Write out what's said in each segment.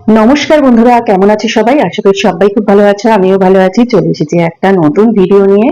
নমস্কার বন্ধুরা, কেমন আছে সবাই? আশা করি সবাই খুব ভালো আছে, আমিও ভালো আছি। চলে এসেছি একটা নতুন ভিডিও নিয়ে।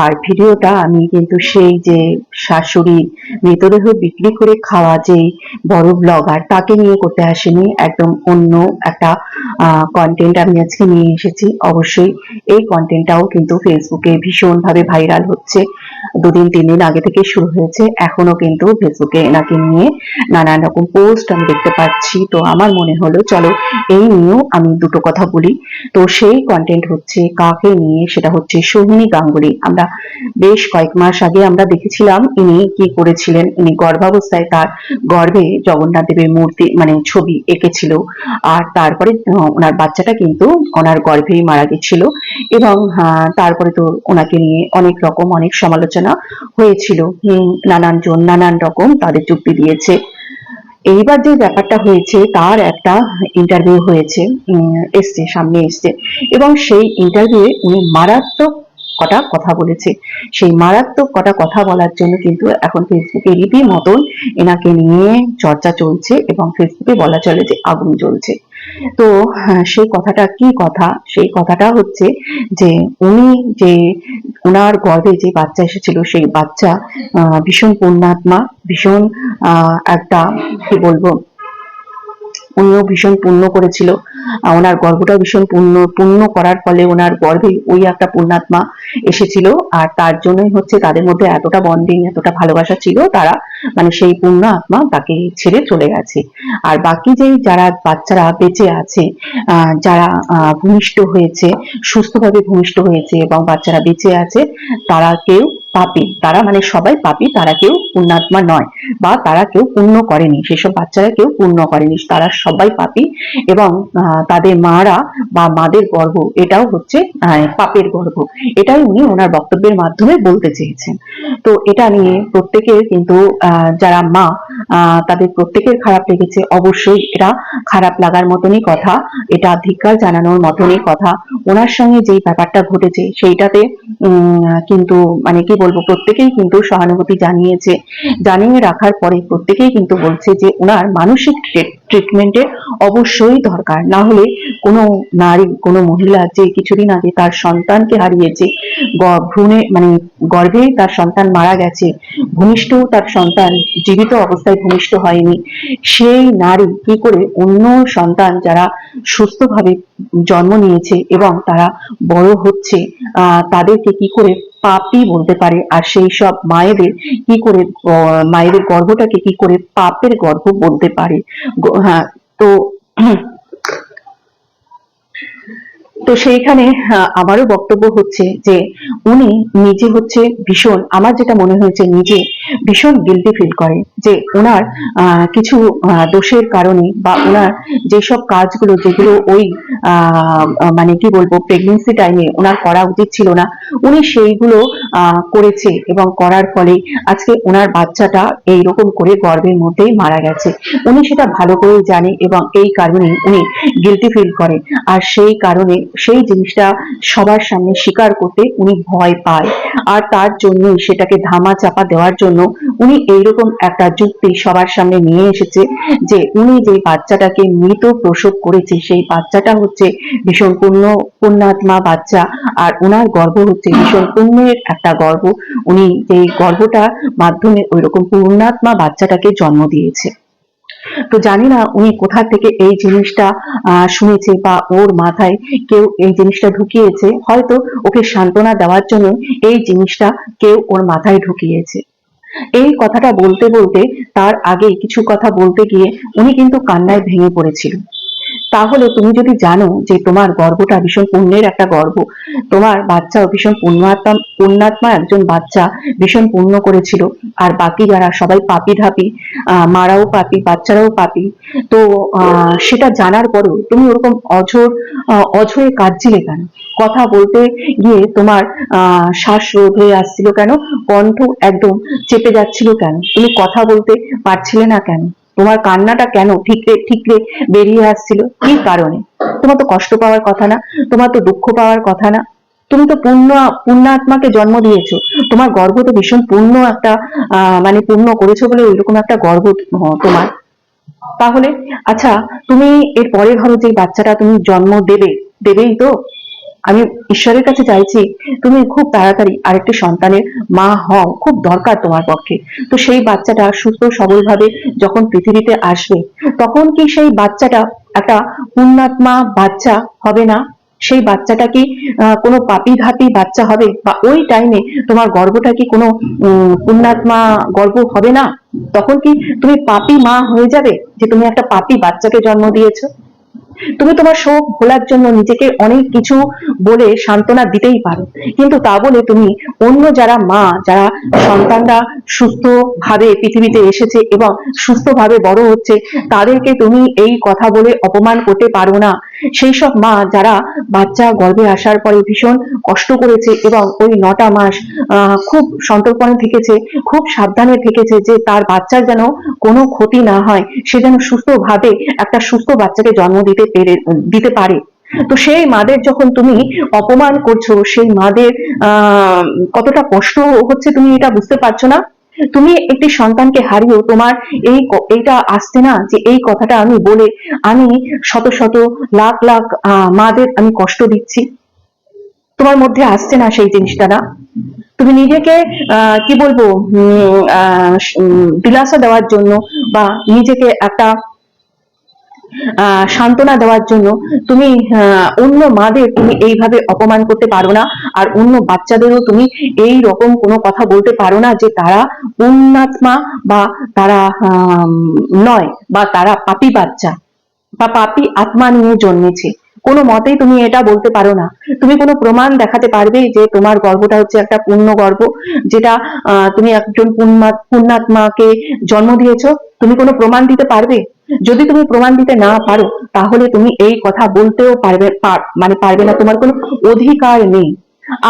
আর ভিডিওটা আমি কিন্তু সেই যে শাশুড়ি মৃতদেহ বিক্রি করে খাওয়া যে বড় ব্লগার তাকে নিয়ে করতে আসিনি, একদম অন্য একটা কন্টেন্ট আমি আজকে নিয়ে এসেছি। অবশ্যই এই কন্টেন্টটাও কিন্তু ফেসবুকে ভীষণভাবে ভাইরাল হচ্ছে। 2 দিন 3 দিন আগে থেকে শুরু হয়েছে, এখনো কিন্তু ফেসবুকে এনাকে নিয়ে নানান রকম পোস্ট আমি দেখতে পাচ্ছি। তো আমার মনে হলো চলো এই নিয়েও আমি দুটো কথা বলি। তো সেই কন্টেন্ট হচ্ছে কাকে নিয়ে, সেটা হচ্ছে সোহিনী গাঙ্গুলি। আমরা বেশ কয়েক মাস আগে আমরা দেখেছিলাম ইনি কি করেছিলেন। ইনি গর্ভাবস্থায় তার গর্ভে জগন্নাথ দেবের মূর্তি মানে ছবি এঁকেছিল, আর তারপরে ওনার বাচ্চাটা কিন্তু ওনার গর্ভেই মারা গেছিল। এবং তারপরে তো ওনাকে নিয়ে অনেক রকম অনেক সমালোচনা হয়েছিল। নানান জন নানান রকম তাদের যুক্তি দিয়েছে। এইবার যে ব্যাপারটা হয়েছে তার একটা ইন্টারভিউ হয়েছে, সামনে এসছে, এবং সেই ইন্টারভিউয়ে উনি মারাত্মক কটা কথা বলেছে। সেই মারাত্মক কটা কথা বলার জন্য কিন্তু এখন ফেসবুকে রীতিমতন এনাকে নিয়ে চর্চা চলছে এবং ফেসবুকে বলা চলে যে আগুন জ্বলছে। তো সেই কথাটা কি কথা? সেই কথাটা হচ্ছে যে উনি যে ওনার গর্ভে যে বাচ্চা এসেছিল সেই বাচ্চা ভীষণ পুণ্যাত্মা, ভীষণ একটা কি বলবো, উনিও ভীষণ পুণ্য করেছিল। ওনার গর্ভটাও ভীষণ পুণ্য করার ফলে ওনার গর্ভে ওই একটা পুণ্যাত্মা এসেছিল। আর তার জন্যই হচ্ছে তাদের মধ্যে এতটা বন্ডিং, এতটা ভালোবাসা ছিল, তারা মানে সেই পুণ্য আত্মা তাকে ছেড়ে চলে গেছে। আর বাকি যে যারা বাচ্চারা বেঁচে আছে, যারা ভূমিষ্ঠ হয়েছে, সুস্থভাবে ভূমিষ্ঠ হয়েছে এবং বাচ্চারা বেঁচে আছে, তারা কেউ পাপী, তারা মানে সবাই পাপী, তারা কেউ পুণ্যাত্মা নয় বা তারা কেউ পুণ্য করেনি। সেসব বাচ্চারা কেউ পুণ্য করেনি, তারা সবাই পাপী। এবং তাদের মারা বা মাদের গর্ভ এটাও হচ্ছে পাপের গর্ভ। এটাই উনি ওনার বক্তব্যের মাধ্যমে বলতে চেয়েছেন। তো এটা নিয়ে প্রত্যেকের কিন্তু যারা মা তাদের প্রত্যেকের খারাপ লেগেছে। অবশ্যই এটা খারাপ লাগার মতনই কথা, এটা ধিক্কার জানানোর মতনই কথা। ওনার সঙ্গে যেই ব্যাপারটা ঘটেছে সেইটাতে কিন্তু মানে কি বলবো, প্রত্যেকেই কিন্তু সহানুভূতি জানিয়েছে। জানিয়ে রাখার পরে প্রত্যেকেই কিন্তু বলছে যে ওনার মানসিক ট্রিটমেন্টের অবশ্যই দরকার। না হলে কোনো নারী, কোনো মহিলা যে কিছুদিন আগে তার সন্তানকে হারিয়েছে, ভ্রূণে মানে গর্ভেই তার সন্তান মারা গেছে, ভূমিষ্ঠ তার সন্তান জীবিত অবস্থায় ভূমিষ্ঠ হয়নি, সেই নারী কি করে অন্য সন্তান যারা সুস্থভাবে জন্ম নিয়েছে এবং তারা বড় হচ্ছে তাদেরকে কি করে পাপই বলতে পারে? আর সেই সব মায়েদের কি করে, মায়েদের গর্ভটাকে কি করে পাপের গর্ভ বলতে পারে? হ্যাঁ, তো তো সেইখানে আমারও বক্তব্য হচ্ছে যে উনি নিজে হচ্ছে ভীষণ, আমার যেটা মনে হয়েছে, নিজে ভীষণ গিল্টি ফিল করে যে ওনার কিছু দোষের কারণে বা ওনার যেসব কাজগুলো যেগুলো ওই মানে কি বলবো প্রেগনেন্সি টাইমে ওনার করা উচিত ছিল না, উনি সেইগুলো করেছে এবং করার ফলে আজকে ওনার বাচ্চাটা এইরকম করে গর্ভের মধ্যেই মারা গেছে। উনি সেটা ভালো করেই জানে এবং এই কারণে উনি গিল্টি ফিল করে। আর সেই কারণে সেই জিনিসটা সবার সামনে স্বীকার করতে উনি ভয় পায়। আর তার জন্যই সেটাকে ধামা চাপা দেওয়ার জন্য উনি এইরকম একটা যুক্তি সবার সামনে নিয়ে এসেছে যে উনি যে বাচ্চাটাকে মৃত প্রসব করেছে সেই বাচ্চাটা হচ্ছে ভীষণ পুণ্যাত্মা বাচ্চা, আর ওনার গর্ভ হচ্ছে ভীষণ পুণ্যের একটা গর্ভ। উনি যে গর্ভটার মাধ্যমে ওইরকম পুণ্যাত্মা বাচ্চাটাকে জন্ম দিয়েছে। তো জানি না উনি কোথা থেকে এই জিনিসটা শুনেছে বা ওর মাথায় কেউ এই জিনিসটা ঢুকিয়েছে, হয়তো ওকে সান্ত্বনা দেওয়ার জন্য এই জিনিসটা কেউ ওর মাথায় ঢুকিয়েছে। এই কথাটা বলতে বলতে তার আগে কিছু কথা বলতে গিয়ে উনি কিন্তু কান্নায় ভেঙে পড়েছিল। তাহলে তুমি যদি জানো যে তোমার গর্ভটা ভীষণ পুণ্যের একটা গর্ভ, তোমার বাচ্চাও ভীষণ পুণ্যাত্মা একজন বাচ্চা, ভীষণ পুণ্য করেছিল, আর বাকি যারা সবাই পাপি ধাপি, মারাও পাপি, বাচ্চারাও পাপি, তো সেটা জানার পরেও তুমি ওরকম অঝরে কাঁদছিলে কেন? কথা বলতে গিয়ে তোমার শ্বাসরোধ হয়ে আসছিল কেন? কণ্ঠ একদম চেপে যাচ্ছিল কেন? তুমি কথা বলতে পারছিলে না কেন? তোমার কান্নাটা কেন ঠিকরে ঠিকরে বেরিয়ে আসছিল? কি কারণে? তোমার তো কষ্ট পাওয়ার কথা না, তোমার তো দুঃখ পাওয়ার কথা না। তুমি তো পুণ্যাত্মাকে জন্ম দিয়েছো, তোমার গর্ভ তো ভীষণ পুণ্য একটা মানে পুণ্য করেছো বলে ওইরকম একটা গর্ভ তোমার। তাহলে আচ্ছা, তুমি এর পরে ধরো যে বাচ্চাটা তুমি জন্ম দেবেই তো, আমি ঈশ্বরের কাছে চাইছি তুমি খুব তাড়াতাড়ি আরেকটি সন্তানের মা হও, খুব দরকার তোমার পক্ষে। তো সেই বাচ্চাটা সুস্থ সবল ভাবে যখন পৃথিবীতে আসবে, তখন কি সেই বাচ্চাটা একটা পুণ্যাত্মা বাচ্চা হবে না? সেই বাচ্চাটা কি কোনো পাপী ঘাতী বাচ্চা হবে? বা ওই টাইমে তোমার গর্ভটা কি কোনো পুণ্যাত্মা গর্ভ হবে না? তখন কি তুমি পাপী মা হয়ে যাবে, যে তুমি একটা পাপী বাচ্চাকে জন্ম দিয়েছো? তুমি তোমার শোক ভোলার জন্য নিজেকে অনেক কিছু বলে সান্ত্বনা দিতেই পারো, কিন্তু তা বলে তুমি অন্য যারা মা, যারা সন্তানরা সুস্থ ভাবে পৃথিবীতে এসেছে এবং সুস্থভাবে বড় হচ্ছে, তাদেরকে তুমি এই কথা বলে অপমান করতে পারো না। সেই সব মা যারা বাচ্চা গর্ভে আসার পরে ভীষণ কষ্ট করেছে এবং ওই 9টা মাস খুব সন্তর্পণে থেকেছে, খুব সাবধানে থেকেছে যে তার বাচ্চার যেন কোনো ক্ষতি না হয়, সে যেন সুস্থভাবে একটা সুস্থ বাচ্চাকে জন্ম দিতে পারে। তো সেই মাদের যখন তুমি অপমান করছো, সেই মাদের কতটা কষ্ট হচ্ছে তুমি এটা বুঝতে পারছো না? তুমি একটি সন্তানকে হারিয়েও তোমার এইটা আসছে না যে এই কথাটা আমি বলে আমি শত শত লাখ লাখ মাদের আমি কষ্ট দিচ্ছি? তোমার মধ্যে আসছে না সেই জিনিসটা? না, তুমি নিজেকে কি বলবো, দিলাসা দেওয়ার জন্য বা নিজেকে একটা সান্ত্বনা দেওয়ার জন্য তুমি অন্য মাদের তুমি এইভাবে অপমান করতে পারো না, আর অন্য বাচ্চাদেরও তুমি এই রকম কোনো কথা বলতে পারো না যে তারা পুণ্যাত্মা বা তারা নয়, বা তারা পাপী বাচ্চা বা পাপী আত্মা নিয়ে জন্মেছে। কোনো মতেই তুমি এটা বলতে পারো না। তুমি কোনো প্রমাণ দেখাতে পারবে যে তোমার গর্ভটা হচ্ছে একটা পূর্ণ গর্ভ, যেটা তুমি একজন পুণ্যাত্মাকে জন্ম দিয়েছো? তুমি কোনো প্রমাণ দিতে পারবে? যদি তুমি প্রমাণ দিতে না পারো, তাহলে তুমি এই কথা বলতেও মানে পারবে না, তোমার কোনো অধিকার নেই।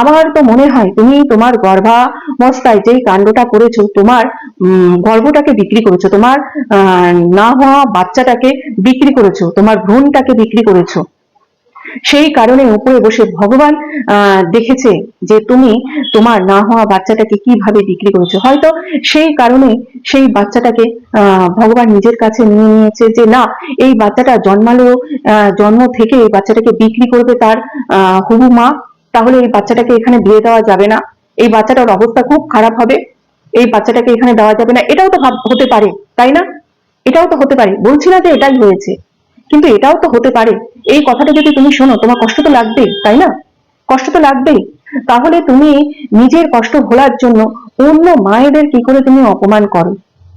আমার তো মনে হয় তুমি তোমার গর্ভাবস্থায় যেই কাণ্ডটা করেছো, তোমার গর্ভটাকে বিক্রি করেছো, তোমার না হওয়া বাচ্চাটাকে বিক্রি করেছো, তোমার ভ্রূণটাকে বিক্রি করেছো। সেই কারণে উপরে বসে ভগবান দেখেছে যে তুমি তোমার না হওয়া বাচ্চাটাকে কিভাবে বিক্রি করেছো। হয়তো সেই কারণে সেই বাচ্চাটাকে ভগবান নিজের কাছে নিয়ে নিয়েছে যে না, এই বাচ্চাটা জন্মালো, জন্ম থেকে এই বাচ্চাটাকে বিক্রি করবে তার হবু মা, তাহলে এই বাচ্চাটাকে এখানে দিয়ে দেওয়া যাবে না, এই বাচ্চাটার অবস্থা খুব খারাপ হবে, এই বাচ্চাটাকে এখানে দেওয়া যাবে না। এটাও তো হতে পারে, তাই না? এটাও তো হতে পারে, বলছি না যে এটাই হয়েছে, কিন্তু এটাও তো হতে পারে। এই কথাটা যদি তুমি শোনো, তোমার কষ্ট তো লাগবেই, তাই না? কষ্ট তো লাগবেই। তাহলে তুমি নিজের কষ্ট ভোলার জন্য অন্য মায়েদের কি করে তুমি অপমান করো?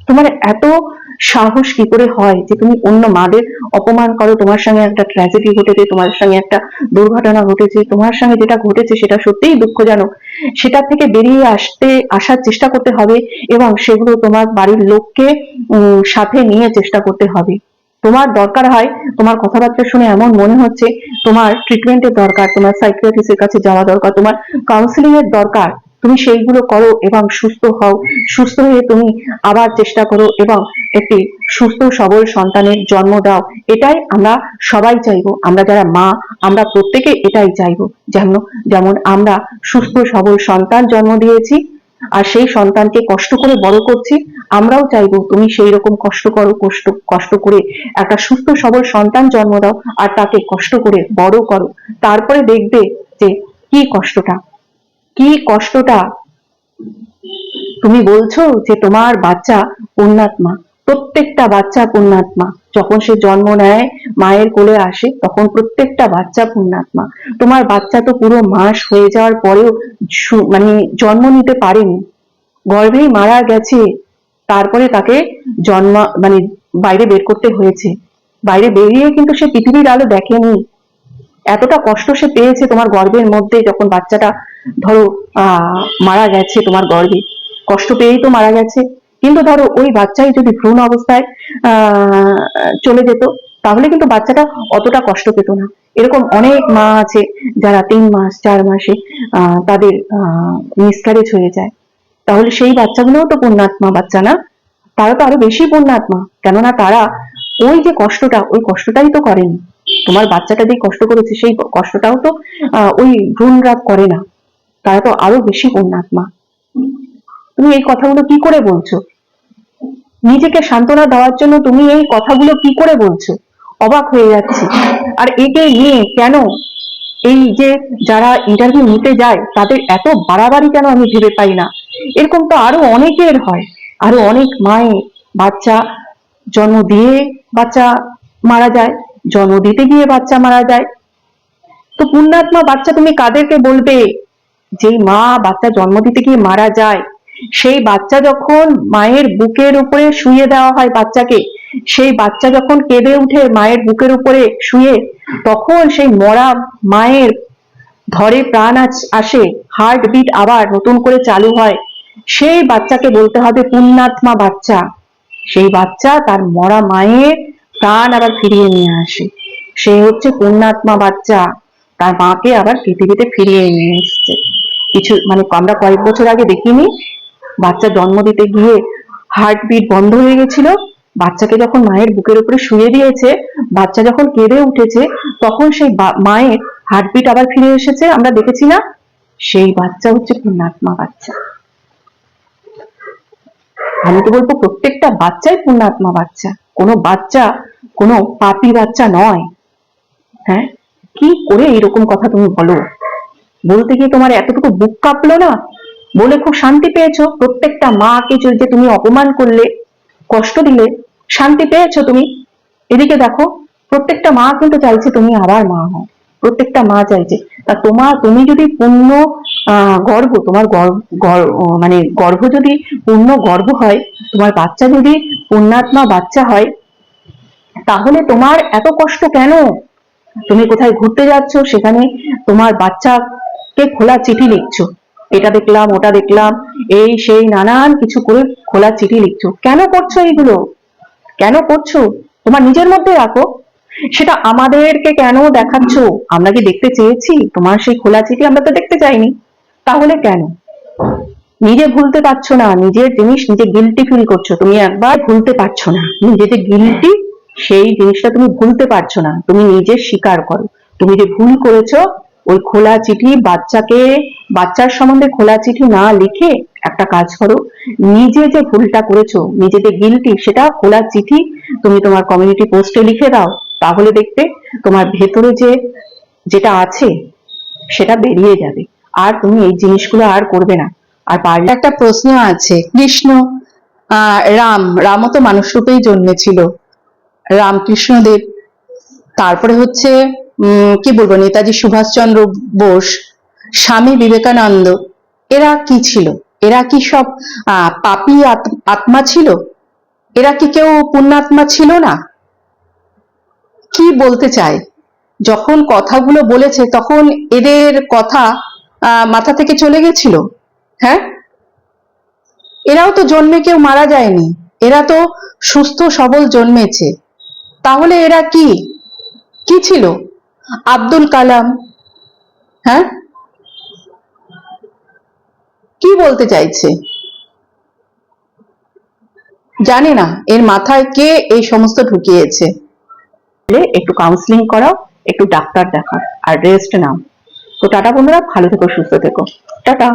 তোমার এত সাহস কি করে হয় যে তুমি অন্য মাদের অপমান করো? তোমার সঙ্গে একটা ট্র্যাজেডি ঘটেছে, তোমার সঙ্গে একটা দুর্ঘটনা ঘটেছে, তোমার সঙ্গে যেটা ঘটেছে সেটা সত্যিই দুঃখজনক। সেটা থেকে বেরিয়ে আসার চেষ্টা করতে হবে, এবং সেগুলো তোমার বাড়ির লোককে সাথে নিয়ে চেষ্টা করতে হবে। তোমার দরকার হয়, তোমার কথাবার্তা শুনে এমন মনে হচ্ছে তোমার ট্রিটমেন্টের দরকার, তোমার সাইকিয়াট্রিস্টের কাছে যাওয়া দরকার, তোমার কাউন্সিলিং এর দরকার। তুমি সেইগুলো করো এবং সুস্থ হও। সুস্থ হয়ে তুমি আবার চেষ্টা করো এবং একটি সুস্থ সবল সন্তানের জন্ম দাও। এটাই আমরা সবাই চাইবো, আমরা যারা মা, আমরা প্রত্যেকে এটাই চাইবো। যেমন যেমন আমরা সুস্থ সবল সন্তান জন্ম দিয়েছি আর সেই সন্তানকে কষ্ট করে বড় করছি, আমরাও চাইবো তুমি সেই রকম কষ্ট করো, কষ্ট করে একটা সুস্থ সবল সন্তান জন্ম দাও আর তাকে কষ্ট করে বড় করো। তারপরে দেখবে যে কি কষ্টটা, কি কষ্টটা। তুমি বলছো যে তোমার বাচ্চা পুণ্যাত্মা, প্রত্যেকটা বাচ্চা পুণ্যাত্মা। যখন সে জন্ম নেয়, মায়ের কোলে আসে, তখন প্রত্যেকটা বাচ্চা পুণ্যাত্মা। তোমার বাচ্চা তো পুরো মাস হয়ে যাওয়ার পরেও মানে জন্ম নিতে পারেনি, গর্ভেই মারা গেছে, তারপরে তাকে জন্ম মানে বাইরে বের করতে হয়েছে। বাইরে বেরিয়ে কিন্তু সে পৃথিবীর আলো দেখেনি। এতটা কষ্ট সে পেয়েছে তোমার গর্ভের মধ্যে, যখন বাচ্চাটা ধরো মারা গেছে তোমার গর্ভে, কষ্ট পেয়েই তো মারা গেছে। কিন্তু ধরো ওই বাচ্চাই যদি ভ্রূণ অবস্থায় চলে যেত, তাহলে কিন্তু বাচ্চাটা অতটা কষ্ট পেত না। এরকম অনেক মা আছে যারা 3 মাস 4 মাসে তাদের মিসক্যারেজ হয়ে যায়। তাহলে সেই বাচ্চাগুলোও তো পুণ্যাত্মা বাচ্চা না? তারা তো আরো বেশি পুণ্যাত্মা, কেননা তারা ওই যে কষ্টটা, ওই কষ্টটাই তো করেনি। তোমার বাচ্চাটা যে কষ্ট করেছে সেই কষ্টটাও তো ওই ভ্রূণরা করে না। তারা তো আরো বেশি পুণ্যাত্মা। তুমি এই কথাগুলো কি করে বলছো? নিজেকে সান্ত্বনা দেওয়ার জন্য তুমি এই কথাগুলো কি করে বলছো? অবাক হয়ে যাচ্ছি। আর একে নিয়ে কেন এই যে যারা ইন্টারভিউ নিতে যায় তাদের এত বাড়াবাড়ি কেন আমি ভেবে পাই না। এরকম তো আরো অনেকের হয়, আরো অনেক মায়ের বাচ্চা জন্ম দিয়ে বাচ্চা মারা যায়, জন্ম দিতে গিয়ে বাচ্চা মারা যায়। তো পুণ্যাত্মা বাচ্চা তুমি কাদেরকে বলবে? যেই মা বাচ্চা জন্ম দিতে গিয়ে মারা যায়, সেই বাচ্চা যখন মায়ের বুকের উপরে শুয়ে দেওয়া হয় বাচ্চাকে, সেই বাচ্চা যখন কেঁদে উঠে মায়ের বুকের উপরে শুয়ে, তখন সেই মরা মায়ের ধরে প্রাণ আসে, হার্ট বিট আবার নতুন করে চালু হয়, সেই বাচ্চাকে বলতে হবে পুণ্যাত্মা বাচ্চা। সেই বাচ্চা তার মরা মায়ের প্রাণ আবার ফিরিয়ে নিয়ে আসে, সে হচ্ছে পুণ্যাত্মা বাচ্চা, তার মাকে আবার পৃথিবীতে ফিরিয়ে নিয়ে এসছে। কিছু মানে আমরা কয়েক বছর আগে দেখিনি, বাচ্চা জন্ম দিতে গিয়ে হার্টবিট বন্ধ হয়ে গেছিল, বাচ্চাকে যখন মায়ের বুকের উপরে শুয়ে দিয়েছে, বাচ্চা যখন কেঁদে উঠেছে, তখন সেই মায়ের হার্টবিট আবার ফিরে এসেছে, আমরা দেখেছি না? সেই বাচ্চা হচ্ছে পুণ্যাত্মা বাচ্চা। আমি তো বলবো প্রত্যেকটা বাচ্চাই পুণ্যাত্মা বাচ্চা, কোনো বাচ্চা কোনো পাপী বাচ্চা নয়। হ্যাঁ, কি করে এরকম কথা তুমি বলো? বলতে গিয়ে তোমার এতটুকু বুক কাঁপলো না? বলে খুব শান্তি পেয়েছো? প্রত্যেকটা মাকে যে তুমি অপমান করলে, কষ্ট দিলে, শান্তি পেয়েছো তুমি? এদিকে দেখো, প্রত্যেকটা মা কিন্তু চাইছে তুমি আবার মা হও, প্রত্যেকটা মা চাইছে। তা তুমি যদি পূর্ণ গর্ভ, তোমার মানে গর্ভ যদি পূর্ণ গর্ভ হয়, তোমার বাচ্চা যদি পুণ্যাত্মা বাচ্চা হয়, তাহলে তোমার এত কষ্ট কেন? তুমি কোথায় ঘুরতে যাচ্ছ, সেখানে তোমার বাচ্চাকে খোলা চিঠি লিখছো, এটা দেখলাম ওটা দেখলাম, এই সেই নানান কিছু করে খোলা চিঠি লিখছো। কেন করছো এগুলো? কেন করছো? তোমার নিজের মধ্যে রাখো, সেটা আমাদেরকে কেন দেখাচ্ছ? আমরা কি দেখতে চেয়েছি তোমার সেই খোলা চিঠি? আমরা তো দেখতে চাইনি। তাহলে কেন? নিজে ভুলতে পারছো না, নিজের জিনিস নিজে গিলটি ফিল করছো, তুমি একবার ভুলতে পারছো না, নিজে যে গিলটি, সেই জিনিসটা তুমি ভুলতে পারছো না, তুমি নিজে স্বীকার করো তুমি যে ভুল করেছো। ওই খোলা চিঠি বাচ্চার সম্বন্ধে খোলা চিঠি না লিখে একটা কাজ করো, নিজে যে ভুলটা করেছো, নিজে যে গিলটি, সেটা খোলা চিঠি তুমি তোমার কমিউনিটি পোস্টে লিখে দাও, তাহলে দেখবে তোমার ভেতরে যেটা আছে সেটা বেরিয়ে যাবে, আর তুমি এই জিনিসগুলো আর করবে না। আর পারলে একটা প্রশ্ন আছে, কৃষ্ণ রামও তো মানুষ রূপেই জন্মেছিল, রামকৃষ্ণদেব, তারপরে হচ্ছে কি বলবো, নেতাজি সুভাষচন্দ্র বোস, স্বামী বিবেকানন্দ, এরা কি ছিল? এরা কি সব পাপী আত্মা ছিল? এরা কি কেউ পুণ্যাত্মা ছিল না? কি বলতে চায়? যখন কথাগুলো বলেছে তখন এদের কথা মাথা থেকে চলে গেছিল? হ্যাঁ, এরাও তো জন্মে কেউ মারা যায়নি, এরা তো সুস্থ সবল জন্মেছে। তাহলে এরা কি কি ছিল? আব্দুল কালাম, হ্যাঁ, কি বলতে চাইছে? জানি না এর মাথায় কে এই সমস্ত ঢুকিয়েছে। একটু কাউন্সিলিং করাও, একটু ডাক্তার দেখাও, আর রেস্ট নাও। তো টাটা বন্ধুরা, ভালো থেকো, সুস্থ থেকো, টাটা।